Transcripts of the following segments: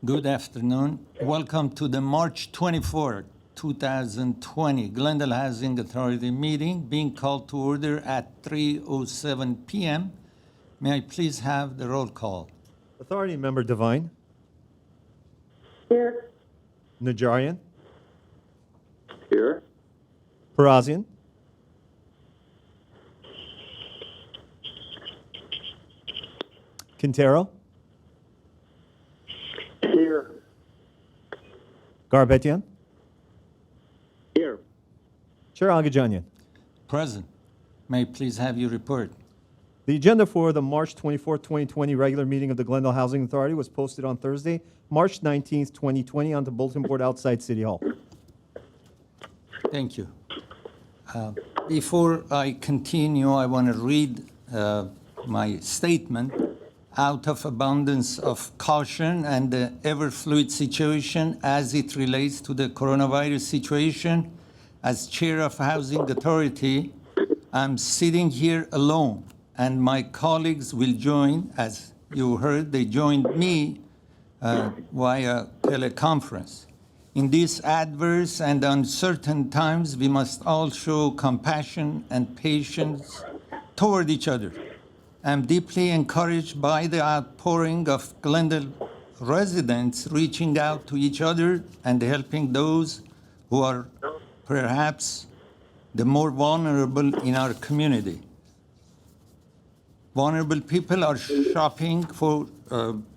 Good afternoon. Welcome to the March 24, 2020 Glendale Housing Authority meeting being called to order at 3:07 p.m. May I please have the roll call? Authority Member Devine, Here. Najarian, Here. Parazian, Quintero, Here. Garbetian, Here. Chair Agajanian. Present. May I please have your report? The agenda for the March 24, 2020 regular meeting of the Glendale Housing Authority was posted on Thursday, March 19, 2020 on the bulletin board outside City Hall. Thank you. Before I continue, I want to read my statement. Out of abundance of caution and the ever-fluid situation as it relates to the coronavirus situation, as Chair of Housing Authority, I'm sitting here alone, and my colleagues will join. As you heard, they joined me via teleconference. In these adverse and uncertain times, we must all show compassion and patience toward each other. I'm deeply encouraged by the outpouring of Glendale residents reaching out to each other and helping those who are perhaps the more vulnerable in our community. Vulnerable people are shopping for,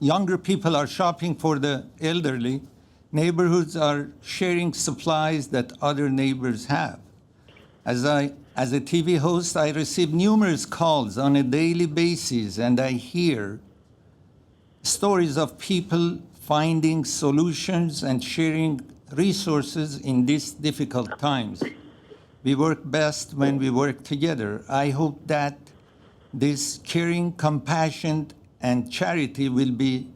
younger people are shopping for the elderly. Neighborhoods are sharing supplies that other neighbors have. As a TV host, I receive numerous calls on a daily basis, and I hear stories of people finding solutions and sharing resources in these difficult times. We work best when we work together. I hope that this caring, compassion, and charity will be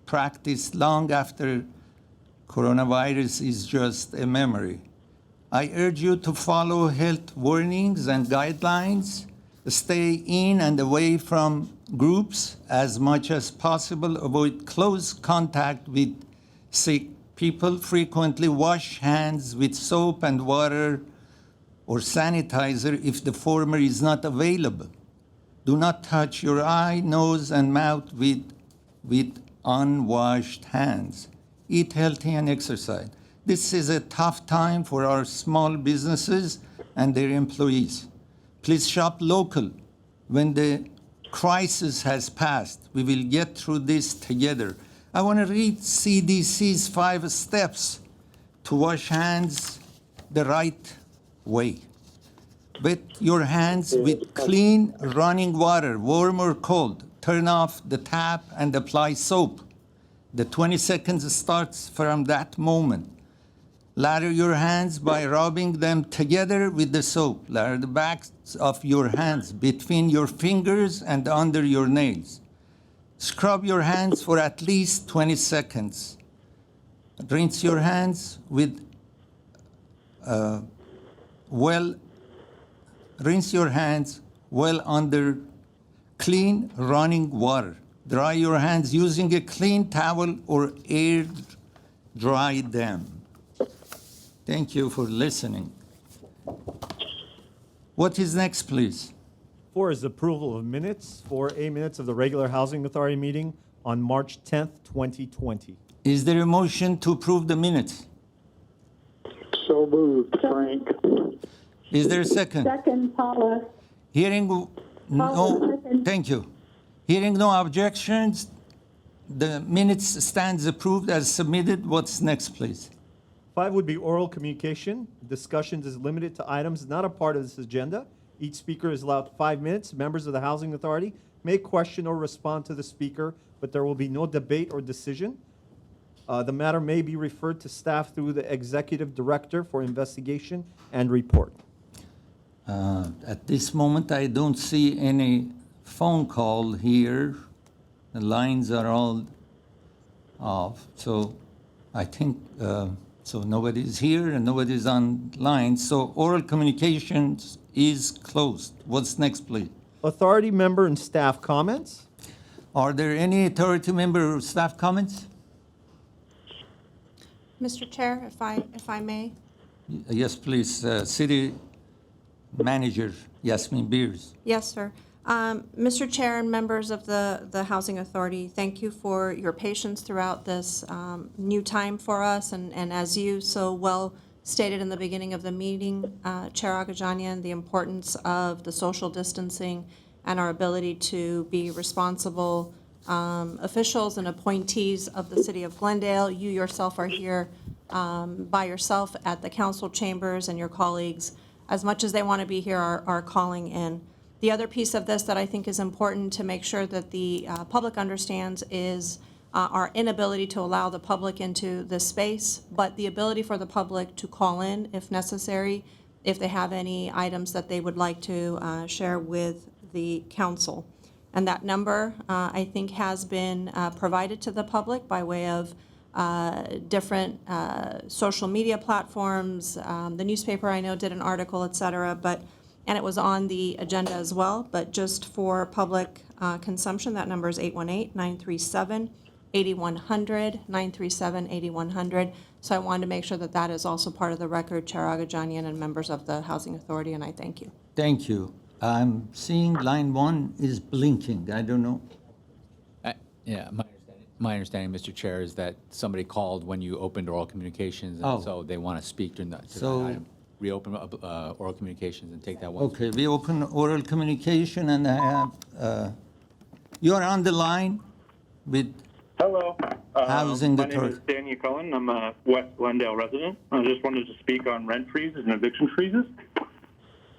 practiced long after coronavirus is just a memory. I urge you to follow health warnings and guidelines, stay in and away from groups as much as possible, avoid close contact with sick people, frequently wash hands with soap and water or sanitizer if the former is not available. Do not touch your eye, nose, and mouth with unwashed hands. Eat healthy and exercise. This is a tough time for our small businesses and their employees. Please shop local. When the crisis has passed, we will get through this together. I want to read CDC's 5 steps to wash hands the right way. Wet your hands with clean running water, warm or cold. Turn off the tap and apply soap. The 20 seconds starts from that moment. Lather your hands by rubbing them together with the soap. Lather the backs of your hands between your fingers and under your nails. Scrub your hands for at least 20 seconds. Rinse your hands with well under clean running water. Dry your hands using a clean towel or air dry them. Thank you for listening. What is next, please? 4 is approval of minutes, 4A minutes of the regular Housing Authority meeting on March 10th, 2020. Is there a motion to approve the minutes? So moved, Frank. Is there a second? Second, Paula. Hearing Paula, no, second. thank you. Hearing no objections, the minutes stands approved as submitted. What's next, please? 5 would be oral communication. Discussions is limited to items not a part of this agenda. Each speaker is allowed 5 minutes. Members of the Housing Authority may question or respond to the speaker, but there will be no debate or decision. The matter may be referred to staff through the Executive Director for investigation and report. At this moment, I don't see any phone call here. The lines are all off, so I think so nobody's here and nobody's online. So oral communications is closed. What's next, please? Authority member and staff comments. Are there any authority member or staff comments? Mr. Chair, if I may. Yes, please. City Manager Yasmin Beers. Yes, sir. Mr. Chair and members of the Housing Authority, thank you for your patience throughout this new time for us. And as you so well stated in the beginning of the meeting, Chair Agajanian, the importance of the social distancing and our ability to be responsible officials and appointees of the City of Glendale. You yourself are here by yourself at the council chambers, and your colleagues, as much as they want to be here, are calling in. The other piece of this that I think is important to make sure that the public understands is our inability to allow the public into this space, but the ability for the public to call in if necessary, if they have any items that they would like to share with the council. And that number, I think, has been provided to the public by way of different social media platforms. The newspaper, I know, did an article, et cetera, and it was on the agenda as well. But just for public consumption, that number is 818-937-8100, 937-8100. So I wanted to make sure that that is also part of the record, Chair Agajanian and members of the Housing Authority, and I thank you. Thank you. I'm seeing line 1 is blinking. I don't know. Yeah, my understanding, Mr. Chair, is that somebody called when you opened oral communications, Oh. and so they want to speak to that So- item. Reopen oral communications and take that one. Okay, we open oral communication, and I have, you are on the line with, Hello. Housing My name Authority. is Danny Cullen. I'm a West Glendale resident. I just wanted to speak on rent freezes and eviction freezes.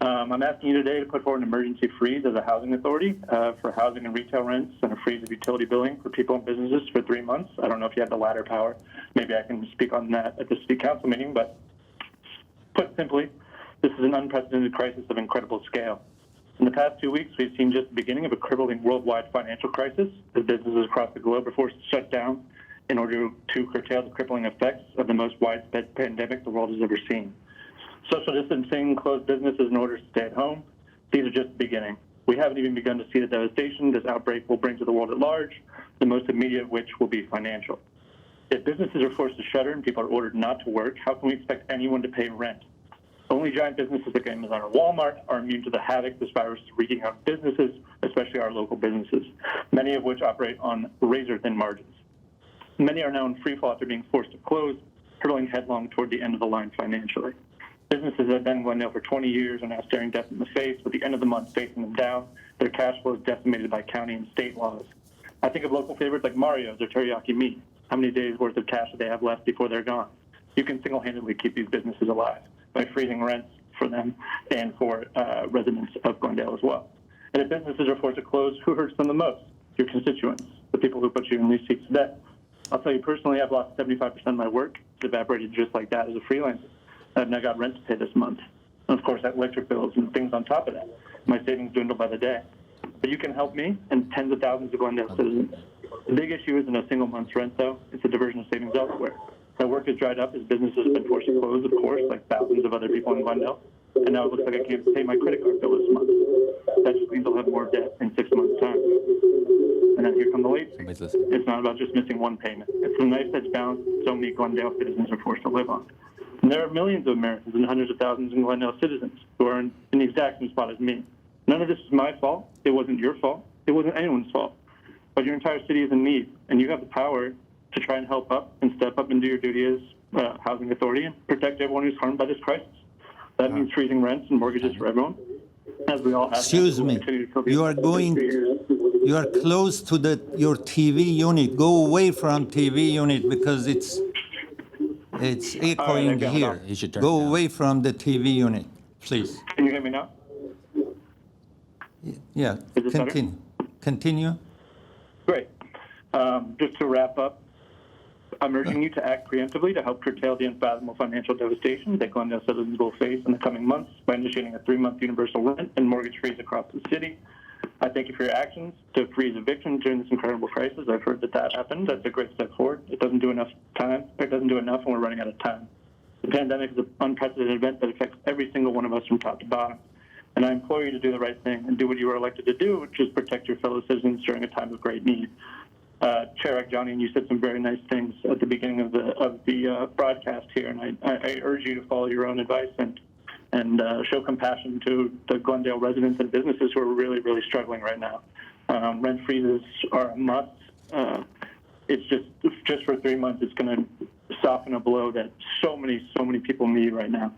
I'm asking you today to put forward an emergency freeze as a housing authority for housing and retail rents and a freeze of utility billing for people and businesses for 3 months. I don't know if you have the latter power. Maybe I can speak on that at the city council meeting, but put simply, this is an unprecedented crisis of incredible scale. In the past 2 weeks, we've seen just the beginning of a crippling worldwide financial crisis as businesses across the globe are forced to shut down in order to curtail the crippling effects of the most widespread pandemic the world has ever seen. Social distancing, closed businesses in order to stay at home, these are just the beginning. We haven't even begun to see the devastation this outbreak will bring to the world at large, the most immediate of which will be financial. If businesses are forced to shutter and people are ordered not to work, how can we expect anyone to pay rent? Only giant businesses like Amazon or Walmart are immune to the havoc this virus is wreaking on businesses, especially our local businesses, many of which operate on razor-thin margins. Many are now in free fall after being forced to close, hurtling headlong toward the end of the line financially. Businesses that have been in Glendale for 20 years are now staring death in the face, with the end of the month facing them down, their cash flow is decimated by county and state laws. I think of local favorites like Mario's or Teriyaki Meat. How many days worth of cash do they have left before they're gone? You can single-handedly keep these businesses alive by freezing rents for them and for residents of Glendale as well. And if businesses are forced to close, who hurts them the most? Your constituents, the people who put you in these seats today. I'll tell you personally, I've lost 75% of my work. It's evaporated just like that as a freelancer. I've now got rent to pay this month. And of course, that electric bills and things on top of that. My savings dwindle by the day. But you can help me and tens of thousands of Glendale citizens. The big issue isn't a single month's rent, though. It's a diversion of savings elsewhere. My work has dried up as businesses have been forced to close, of course, like thousands of other people in Glendale. And now it looks like I can't pay my credit card bill this month. That just means I'll have more debt in 6 months' time. And then here come the late fees. Somebody's listening. It's not about just missing one payment. It's the knife that's bound so many Glendale citizens are forced to live on. And there are millions of Americans and hundreds of thousands of Glendale citizens who are in the exact same spot as me. None of this is my fault. It wasn't your fault. It wasn't anyone's fault. But your entire city is in need, and you have the power to try and help up and step up and do your duty as housing authority and protect everyone who's harmed by this crisis. That means freezing rents and mortgages for everyone, as we all have. excuse me, you are going, you are close to your TV unit. Go away from TV unit because it's echoing got it here. off. You should turn it Go down. away from the TV unit, please. Can you hear me now? Yeah, Is it better? Continue. Great. Just to wrap up, I'm urging you to act preemptively to help curtail the unfathomable financial devastation that Glendale citizens will face in the coming months by initiating a 3-month universal rent and mortgage freeze across the city. I thank you for your actions to freeze evictions during this incredible crisis. I've heard that happened. That's a great step forward. It doesn't do enough when we're running out of time. The pandemic is an unprecedented event that affects every single one of us from top to bottom. And I implore you to do the right thing and do what you were elected to do, which is protect your fellow citizens during a time of great need. Chair Agajanian, you said some very nice things at the beginning of the broadcast here, and I urge you to follow your own advice and show compassion to the Glendale residents and businesses who are really, really struggling right now. Rent freezes are a must. It's just for 3 months, it's going to soften a blow that so many people need right now.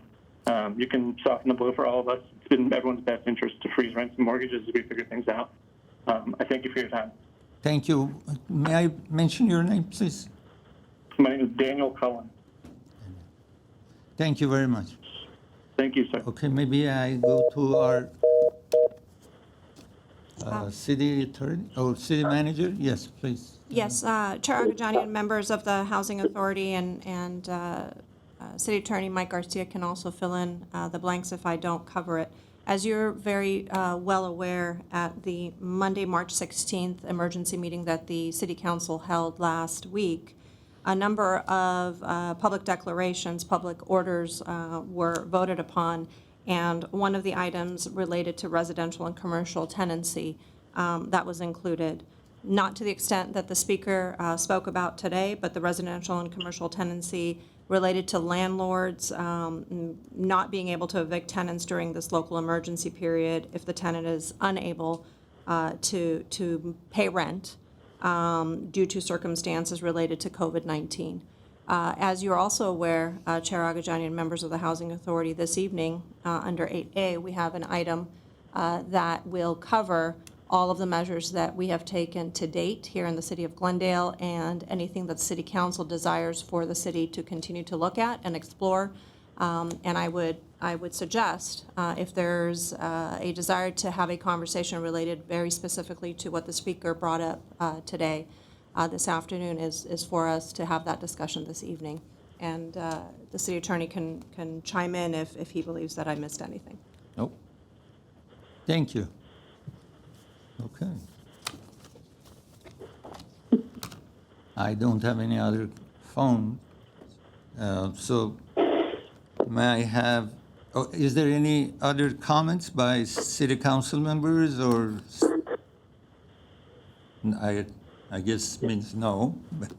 You can soften the blow for all of us. It's in everyone's best interest to freeze rents and mortgages as we figure things out. I thank you for your time. Thank you. May I mention your name, please? My name is Daniel Cullen. Thank you very much. Thank you, sir. Okay, maybe I go to our city attorney or city manager. Yes, please. Yes, Chair Agajanian, members of the Housing Authority and City Attorney Mike Garcia can also fill in the blanks if I don't cover it. As you're very well aware, at the Monday, March 16th emergency meeting that the City Council held last week, a number of public declarations, public orders were voted upon, and one of the items related to residential and commercial tenancy that was included. Not to the extent that the speaker spoke about today, but the residential and commercial tenancy related to landlords not being able to evict tenants during this local emergency period if the tenant is unable to pay rent due to circumstances related to COVID-19. As you're also aware, Chair Agajanian, members of the Housing Authority, this evening, under 8A, we have an item that will cover all of the measures that we have taken to date here in the city of Glendale and anything that City Council desires for the city to continue to look at and explore. And I would suggest, if there's a desire to have a conversation related very specifically to what the speaker brought up today, this afternoon, is for us to have that discussion this evening. And the city attorney can chime in if he believes that I missed anything. Nope. Thank you. Okay. I don't have any other phone. So may I have, is there any other comments by city council members or? I guess means no. But,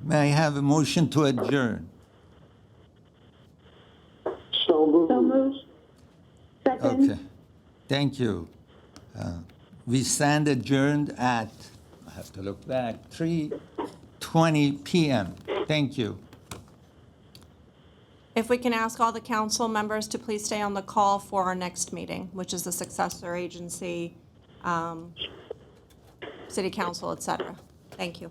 may I have a motion to adjourn? So moved. So moved. Second. Okay. Thank you. We stand adjourned at, I have to look back, 3:20 p.m. Thank you. If we can ask all the council members to please stay on the call for our next meeting, which is the successor agency, city council, et cetera. Thank you.